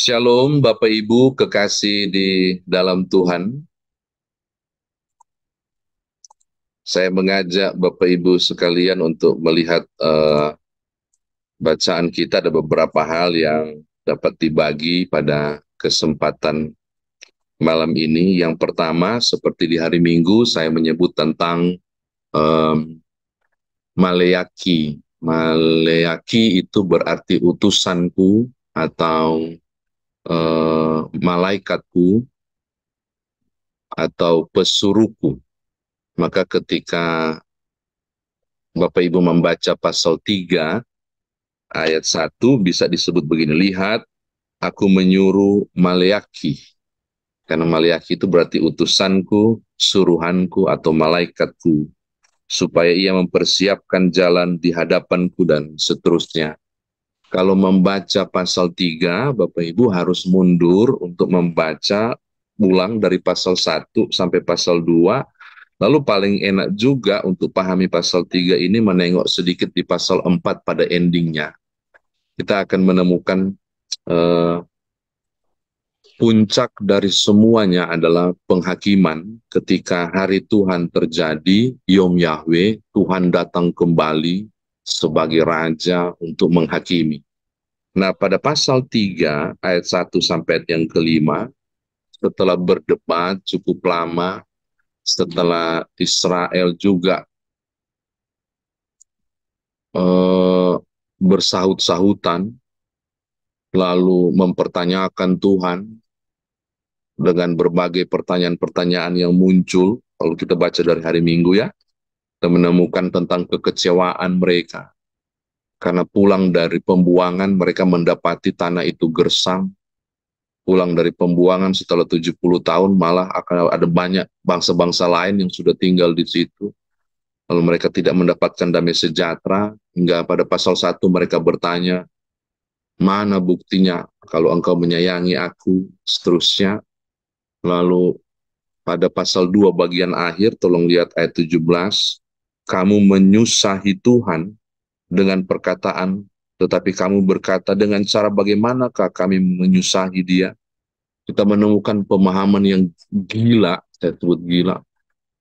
Shalom Bapak Ibu kekasih di dalam Tuhan. Saya mengajak Bapak Ibu sekalian untuk melihat bacaan kita. Ada beberapa hal yang dapat dibagi pada kesempatan malam ini. Yang pertama, seperti di hari Minggu, saya menyebut tentang em, Maleaki. Maleaki itu berarti utusanku atau malaikatku atau pesuruhku. Maka ketika Bapak Ibu membaca pasal 3 ayat 1 bisa disebut begini, lihat aku menyuruh Maleaki. Karena Maleaki itu berarti utusanku, suruhanku atau malaikatku. Supaya ia mempersiapkan jalan di hadapanku dan seterusnya. Kalau membaca pasal 3, Bapak Ibu harus mundur untuk membaca ulang dari pasal 1 sampai pasal 2. Lalu paling enak juga untuk pahami pasal 3 ini menengok sedikit di pasal 4 pada endingnya. Kita akan menemukan eh, puncak dari semuanya adalah penghakiman ketika hari Tuhan terjadi, Yom Yahweh, Tuhan datang kembali sebagai Raja untuk menghakimi. Nah, pada pasal 3 ayat 1 sampai ayat yang kelima, setelah berdebat cukup lama, setelah Israel juga bersahut-sahutan, lalu mempertanyakan Tuhan dengan berbagai pertanyaan-pertanyaan yang muncul. Kalau kita baca dari hari Minggu ya, kita menemukan tentang kekecewaan mereka. Karena pulang dari pembuangan, mereka mendapati tanah itu gersang. Pulang dari pembuangan setelah 70 tahun, malah akan ada banyak bangsa-bangsa lain yang sudah tinggal di situ. Lalu mereka tidak mendapatkan damai sejahtera, hingga pada pasal 1 mereka bertanya, mana buktinya kalau engkau menyayangi aku, seterusnya. Lalu pada pasal 2 bagian akhir, tolong lihat ayat 17, kamu menyusahi Tuhan dengan perkataan, tetapi kamu berkata dengan cara bagaimanakah kami menyusahi dia. Kita menemukan pemahaman yang gila, saya sebut gila,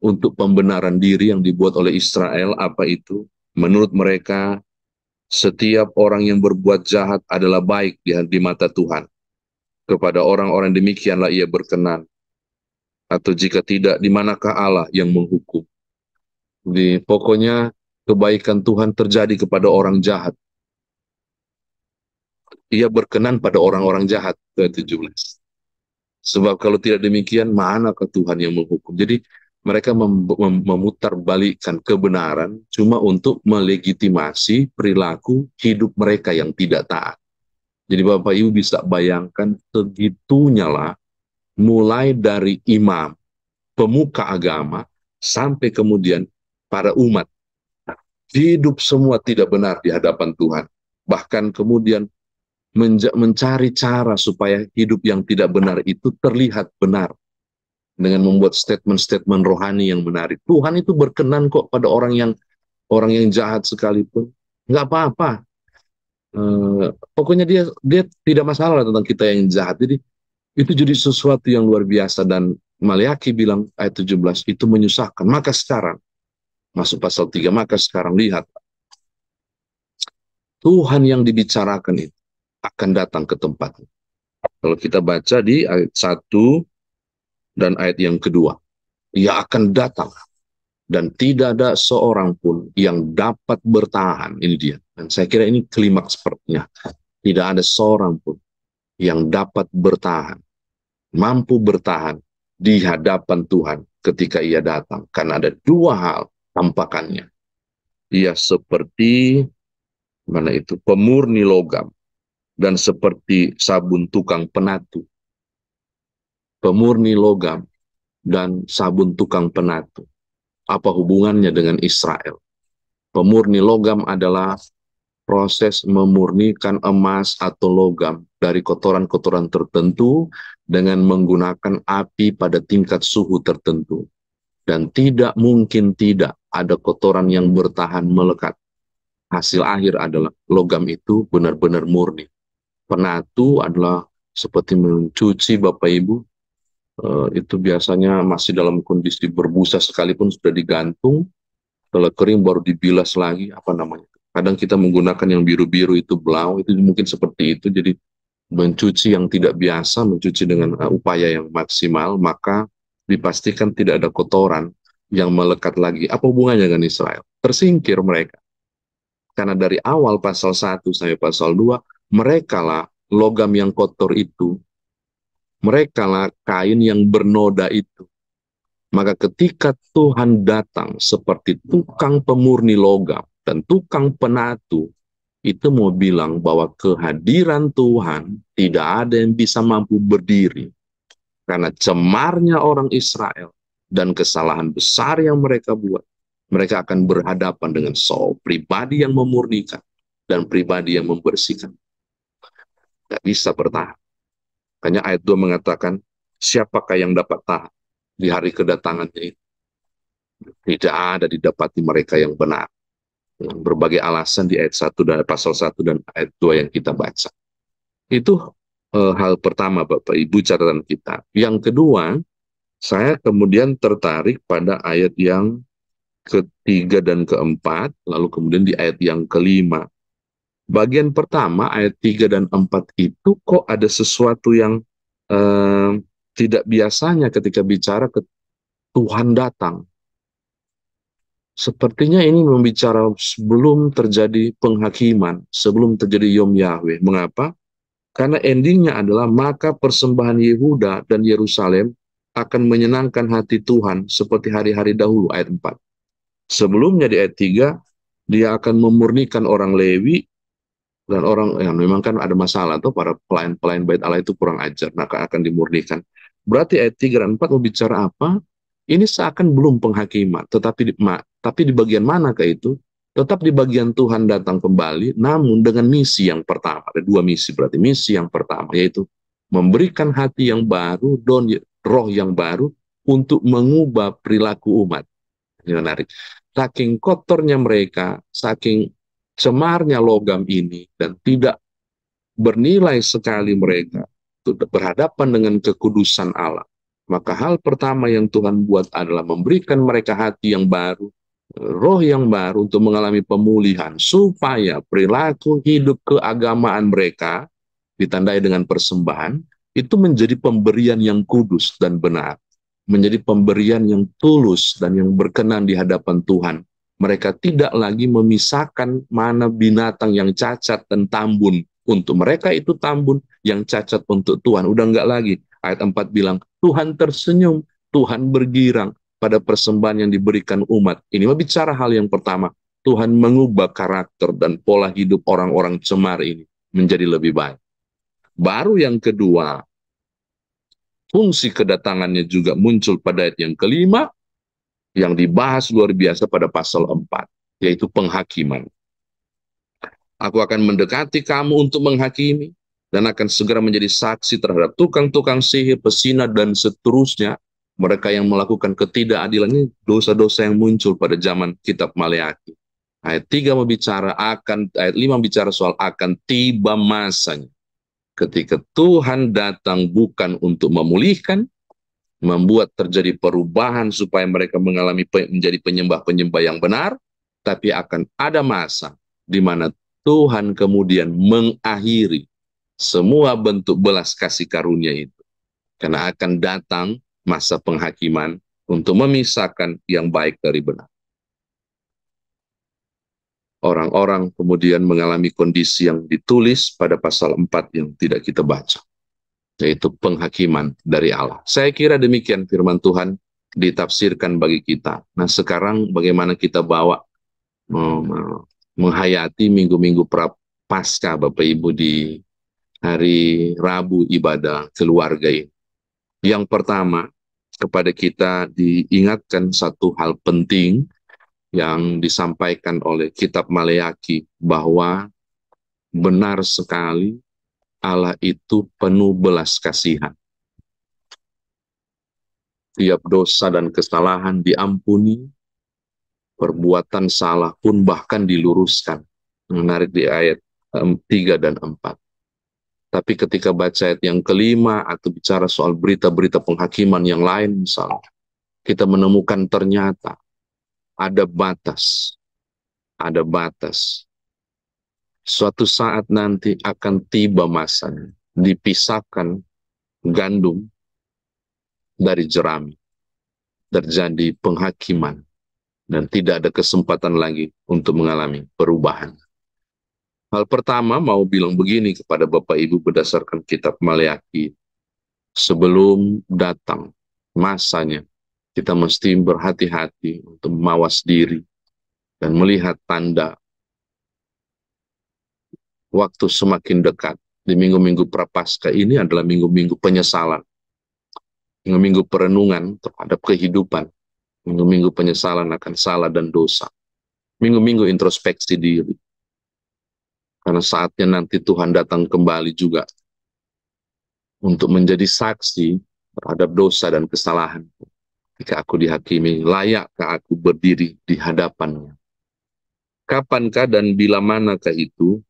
untuk pembenaran diri yang dibuat oleh Israel. Apa itu? Menurut mereka, setiap orang yang berbuat jahat adalah baik di mata Tuhan. Kepada orang-orang demikianlah ia berkenan. Atau jika tidak, di manakah Allah yang menghukum? Pokoknya kebaikan Tuhan terjadi kepada orang jahat. Ia berkenan pada orang-orang jahat. Ayat 17. Sebab kalau tidak demikian, manakah Tuhan yang menghukum? Jadi mereka memutarbalikkan kebenaran cuma untuk melegitimasi perilaku hidup mereka yang tidak taat. Jadi Bapak Ibu bisa bayangkan segitunya lah, mulai dari imam, pemuka agama, sampai kemudian para umat. Hidup semua tidak benar di hadapan Tuhan. Bahkan kemudian mencari cara supaya hidup yang tidak benar itu terlihat benar. Dengan membuat statement-statement rohani yang menarik. Tuhan itu berkenan kok pada orang yang jahat sekalipun. Nggak apa-apa. Pokoknya dia tidak masalah tentang kita yang jahat. Jadi itu jadi sesuatu yang luar biasa. Dan Maleaki bilang ayat 17 itu menyusahkan. Maka sekarang, masuk pasal 3, maka sekarang lihat, Tuhan yang dibicarakan itu akan datang ke tempatnya. Kalau kita baca di ayat 1 dan ayat yang kedua, ia akan datang dan tidak ada seorang pun yang dapat bertahan. Ini dia. Dan saya kira ini klimaks sepertinya. Tidak ada seorang pun yang dapat bertahan, mampu bertahan di hadapan Tuhan ketika ia datang. Karena ada dua hal tampakannya. Ia seperti mana itu, pemurni logam, dan seperti sabun tukang penatu. Pemurni logam dan sabun tukang penatu. Apa hubungannya dengan Israel? Pemurni logam adalah proses memurnikan emas atau logam dari kotoran-kotoran tertentu dengan menggunakan api pada tingkat suhu tertentu. Dan tidak mungkin tidak ada kotoran yang bertahan melekat. Hasil akhir adalah logam itu benar-benar murni. Penatu adalah seperti mencuci Bapak Ibu, itu biasanya masih dalam kondisi berbusa sekalipun sudah digantung, setelah kering baru dibilas lagi, apa namanya. Kadang kita menggunakan yang biru-biru itu blau, itu mungkin seperti itu, jadi mencuci yang tidak biasa, mencuci dengan upaya yang maksimal, maka dipastikan tidak ada kotoran yang melekat lagi. Apa hubungannya dengan Israel? Tersingkir mereka. Karena dari awal pasal 1 sampai pasal 2, merekalah logam yang kotor itu, merekalah kain yang bernoda itu. Maka ketika Tuhan datang seperti tukang pemurni logam dan tukang penatu, itu mau bilang bahwa kehadiran Tuhan tidak ada yang bisa mampu berdiri. Karena cemarnya orang Israel dan kesalahan besar yang mereka buat, mereka akan berhadapan dengan seorang pribadi yang memurnikan dan pribadi yang membersihkan. Tidak bisa bertahan. Hanya ayat 2 mengatakan, siapakah yang dapat tahan di hari kedatangannya itu? Tidak ada didapati mereka yang benar. Berbagai alasan di ayat 1 dan pasal 1 dan ayat 2 yang kita baca. Itu hal pertama Bapak Ibu catatan kita. Yang kedua, saya kemudian tertarik pada ayat yang ketiga dan keempat, lalu kemudian di ayat yang kelima. Bagian pertama, ayat 3 dan 4 itu kok ada sesuatu yang tidak biasanya ketika bicara ke Tuhan datang. Sepertinya ini membicara sebelum terjadi penghakiman, sebelum terjadi Yom Yahweh. Mengapa? Karena endingnya adalah maka persembahan Yehuda dan Yerusalem akan menyenangkan hati Tuhan seperti hari-hari dahulu, ayat 4. Sebelumnya di ayat 3, dia akan memurnikan orang Lewi dan orang yang memang kan ada masalah tuh, para pelayan-pelayan bait Allah itu kurang ajar, maka akan dimurnikan. Berarti ayat 3 dan 4 membicara apa? Ini seakan belum penghakiman, tapi di bagian manakah itu? Tetap di bagian Tuhan datang kembali, namun dengan misi yang pertama. Ada dua misi, berarti misi yang pertama, yaitu memberikan hati yang baru, dan roh yang baru, untuk mengubah perilaku umat. Ini menarik. Saking kotornya mereka, saking cemarnya logam ini, dan tidak bernilai sekali mereka, berhadapan dengan kekudusan Allah. Maka hal pertama yang Tuhan buat adalah memberikan mereka hati yang baru, roh yang baru untuk mengalami pemulihan, supaya perilaku hidup keagamaan mereka, ditandai dengan persembahan, itu menjadi pemberian yang kudus dan benar. Menjadi pemberian yang tulus dan yang berkenan di hadapan Tuhan. Mereka tidak lagi memisahkan mana binatang yang cacat dan tambun. Untuk mereka itu tambun, yang cacat untuk Tuhan. Udah enggak lagi. Ayat 4 bilang, Tuhan tersenyum, Tuhan bergirang pada persembahan yang diberikan umat. Ini bicara hal yang pertama. Tuhan mengubah karakter dan pola hidup orang-orang cemar ini menjadi lebih baik. Baru yang kedua, fungsi kedatangannya juga muncul pada ayat yang kelima, yang dibahas luar biasa pada pasal 4, yaitu penghakiman. Aku akan mendekati kamu untuk menghakimi, dan akan segera menjadi saksi terhadap tukang-tukang sihir, pesina, dan seterusnya. Mereka yang melakukan ketidakadilan, ini dosa-dosa yang muncul pada zaman kitab Maleakhi. Ayat 3 berbicara akan, ayat 5 bicara soal akan tiba masanya. Ketika Tuhan datang bukan untuk memulihkan, membuat terjadi perubahan supaya mereka mengalami menjadi penyembah-penyembah yang benar, tapi akan ada masa di mana Tuhan kemudian mengakhiri semua bentuk belas kasih karunia itu. Karena akan datang masa penghakiman untuk memisahkan yang baik dari benar. Orang-orang kemudian mengalami kondisi yang ditulis pada pasal 4 yang tidak kita baca, yaitu penghakiman dari Allah. Saya kira demikian firman Tuhan ditafsirkan bagi kita. Nah sekarang bagaimana kita bawa menghayati minggu-minggu Prapaskah Bapak Ibu di hari Rabu ibadah keluarga ini. Yang pertama, kepada kita diingatkan satu hal penting yang disampaikan oleh kitab Maleakhi, bahwa benar sekali Allah itu penuh belas kasihan. Tiap dosa dan kesalahan diampuni, perbuatan salah pun bahkan diluruskan. Menarik di ayat 3 dan 4. Tapi ketika baca ayat yang kelima atau bicara soal berita-berita penghakiman yang lain misalnya, kita menemukan ternyata ada batas, ada batas. Suatu saat nanti akan tiba masanya, dipisahkan gandum dari jerami, terjadi penghakiman, dan tidak ada kesempatan lagi untuk mengalami perubahan. Hal pertama mau bilang begini kepada Bapak Ibu berdasarkan kitab Maleakhi, sebelum datang masanya, kita mesti berhati-hati untuk mawas diri dan melihat tanda waktu semakin dekat. Di minggu-minggu Prapaskah ini adalah minggu-minggu penyesalan, minggu-minggu perenungan terhadap kehidupan, minggu-minggu penyesalan akan salah dan dosa, minggu-minggu introspeksi diri. Karena saatnya nanti Tuhan datang kembali juga untuk menjadi saksi terhadap dosa dan kesalahan. Jika aku dihakimi, layakkah aku berdiri di hadapannya? Kapankah dan bila manakah itu?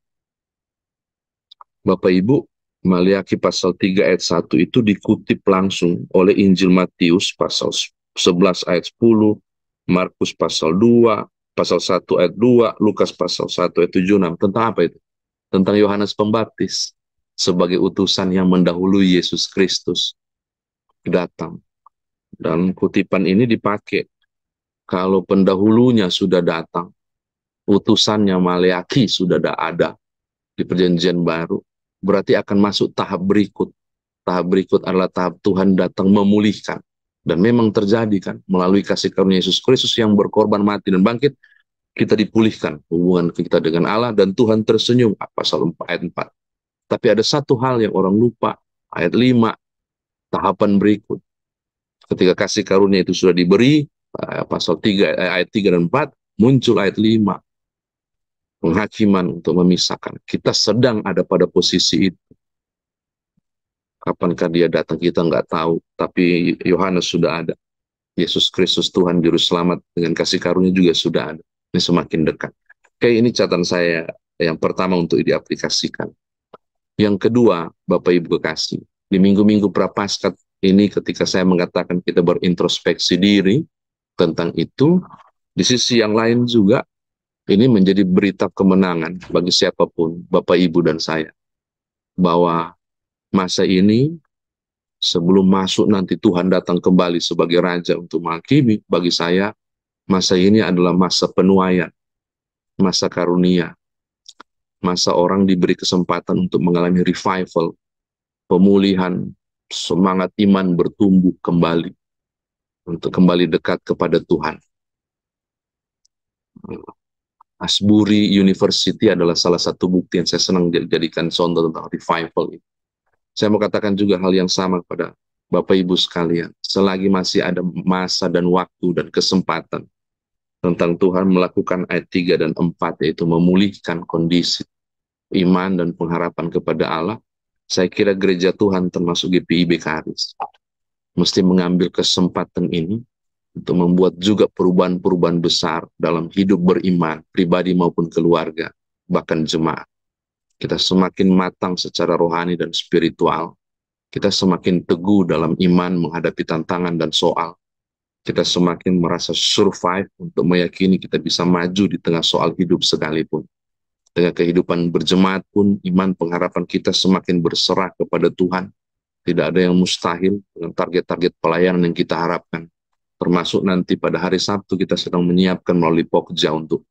Bapak Ibu, Maleakhi pasal 3 ayat 1 itu dikutip langsung oleh Injil Matius pasal 11 ayat 10, Markus pasal 2, pasal 1 ayat 2, Lukas pasal 1 ayat 76. Tentang apa itu? Tentang Yohanes Pembaptis sebagai utusan yang mendahului Yesus Kristus datang. Dan kutipan ini dipakai kalau pendahulunya sudah datang, utusannya Maleakhi sudah ada di perjanjian baru, berarti akan masuk tahap berikut. Tahap berikut adalah tahap Tuhan datang memulihkan. Dan memang terjadi kan, melalui kasih karunia Yesus Kristus yang berkorban mati dan bangkit, kita dipulihkan hubungan kita dengan Allah dan Tuhan tersenyum, pasal 4 ayat 4. Tapi ada satu hal yang orang lupa, ayat 5, tahapan berikut. Ketika kasih karunia itu sudah diberi, pasal 3 ayat 3 dan 4, muncul ayat 5. Penghakiman untuk memisahkan. Kita sedang ada pada posisi itu. Kapankah dia datang kita nggak tahu, tapi Yohanes sudah ada. Yesus Kristus Tuhan Juru Selamat dengan kasih karunia juga sudah ada. Ini semakin dekat. Kayak ini catatan saya yang pertama untuk diaplikasikan. Yang kedua, Bapak Ibu kekasih, di minggu-minggu Prapaskah ini ketika saya mengatakan kita berintrospeksi diri tentang itu, di sisi yang lain juga ini menjadi berita kemenangan bagi siapapun, Bapak Ibu dan saya, bahwa masa ini sebelum masuk nanti Tuhan datang kembali sebagai Raja untuk menghakimi, bagi saya masa ini adalah masa penuaian, masa karunia, masa orang diberi kesempatan untuk mengalami revival, pemulihan, semangat iman bertumbuh kembali, untuk kembali dekat kepada Tuhan. Asbury University adalah salah satu bukti yang saya senang jadikan contoh tentang revival ini. Saya mau katakan juga hal yang sama kepada Bapak Ibu sekalian. Selagi masih ada masa dan waktu dan kesempatan tentang Tuhan melakukan ayat 3 dan 4, yaitu memulihkan kondisi iman dan pengharapan kepada Allah, saya kira gereja Tuhan termasuk GPIB Karis mesti mengambil kesempatan ini untuk membuat juga perubahan-perubahan besar dalam hidup beriman, pribadi maupun keluarga, bahkan jemaat. Kita semakin matang secara rohani dan spiritual. Kita semakin teguh dalam iman menghadapi tantangan dan soal. Kita semakin merasa survive untuk meyakini kita bisa maju di tengah soal hidup sekalipun. Dengan kehidupan berjemaat pun, iman pengharapan kita semakin berserah kepada Tuhan. Tidak ada yang mustahil dengan target-target pelayanan yang kita harapkan. Termasuk nanti pada hari Sabtu kita sedang menyiapkan melalui Pokja untuk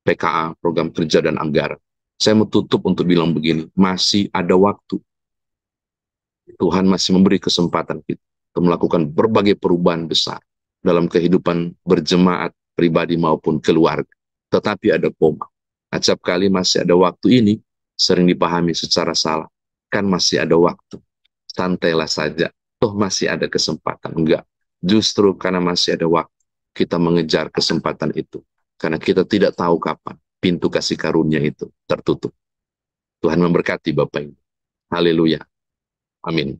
PKA, program kerja dan anggaran. Saya mau tutup untuk bilang begini, masih ada waktu. Tuhan masih memberi kesempatan kita untuk melakukan berbagai perubahan besar dalam kehidupan berjemaat, pribadi maupun keluarga. Tetapi ada koma. Acap kali masih ada waktu ini, sering dipahami secara salah. Kan masih ada waktu. Santailah saja. Toh masih ada kesempatan. Enggak. Justru karena masih ada waktu, kita mengejar kesempatan itu. Karena kita tidak tahu kapan pintu kasih karunia itu tertutup. Tuhan memberkati Bapak Ibu. Haleluya. Amin.